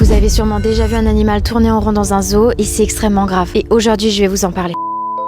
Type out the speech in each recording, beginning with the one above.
Vous avez sûrement déjà vu un animal tourner en rond dans un zoo et c'est extrêmement grave. Et aujourd'hui, je vais vous en parler.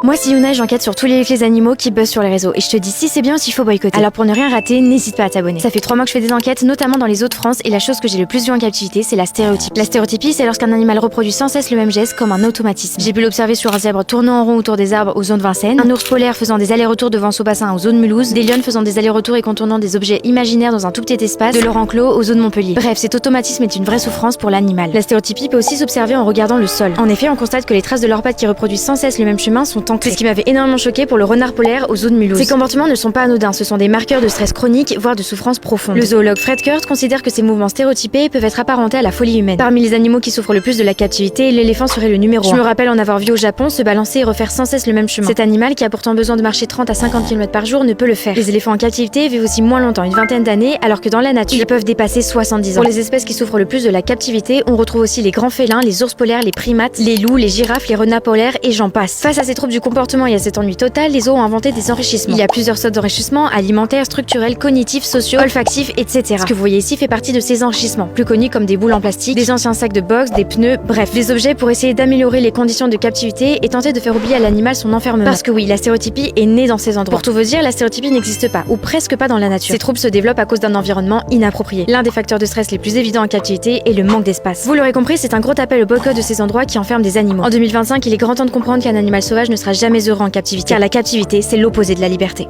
Moi, c'est Yuna et j'enquête sur tous les animaux qui buzzent sur les réseaux. Et je te dis, si c'est bien, s'il faut boycotter. Alors pour ne rien rater, n'hésite pas à t'abonner. Ça fait 3 mois que je fais des enquêtes, notamment dans les Hauts-de-France, et la chose que j'ai le plus vue en captivité, c'est la stéréotypie. La stéréotypie, c'est lorsqu'un animal reproduit sans cesse le même geste comme un automatisme. J'ai pu l'observer sur un zèbre tournant en rond autour des arbres aux zones de Vincennes, un ours polaire faisant des allers-retours devant son bassin aux zones Mulhouse, des lionnes faisant des allers-retours et contournant des objets imaginaires dans un tout petit espace, de Laurent-Clos aux zones Montpellier. Bref, cet automatisme est une vraie souffrance pour l'animal. La stéréotypie peut aussi s'observer en regardant le sol. En effet, on constate que les traces de leurs pattes qui reproduisent sans cesse le même chemin sont ancrées. C'est ce qui m'avait énormément choqué pour le renard polaire aux zones Mulhouse. Ces comportements ne sont pas anodins, ce sont des marqueurs de stress chronique, voire de souffrance profonde. Le zoologue Fred Kurt considère que ces mouvements stéréotypés peuvent être apparentés à la folie humaine. Parmi les animaux qui souffrent le plus de la captivité, l'éléphant serait le numéro 1. Je me rappelle en avoir vu au Japon se balancer et refaire sans cesse le même chemin. Cet animal, qui a pourtant besoin de marcher 30 à 50 km par jour, ne peut le faire. Les éléphants en captivité vivent aussi moins longtemps, une vingtaine d'années, alors que dans la nature, ils peuvent dépasser 70 ans. Pour les espèces qui souffrent le plus de la captivité, on retrouve aussi les grands félins, les ours polaires, les primates, les loups, les girafes, les renards polaires et j'en passe. Face à ces troubles du comportement et à cet ennui total, les zoos ont inventé des enrichissements. Il y a plusieurs sortes d'enrichissements, alimentaires, structurels, cognitifs, sociaux, olfactifs, etc. Ce que vous voyez ici fait partie de ces enrichissements, plus connus comme des boules en plastique, des anciens sacs de boxe, des pneus, bref, des objets pour essayer d'améliorer les conditions de captivité et tenter de faire oublier à l'animal son enfermement. Parce que oui, la stéréotypie est née dans ces endroits. Pour tout vous dire, la stéréotypie n'existe pas, ou presque pas dans la nature. Ces troubles se développent à cause d'un environnement inapproprié. L'un des facteurs de stress les plus évidents en captivité est le manque d'espace. Vous l'aurez compris, c'est un gros appel au boycott de ces endroits qui enferment des animaux. En 2025, il est grand temps de comprendre qu'un animal sauvage ne sera jamais heureux en captivité, car la captivité, c'est l'opposé de la liberté.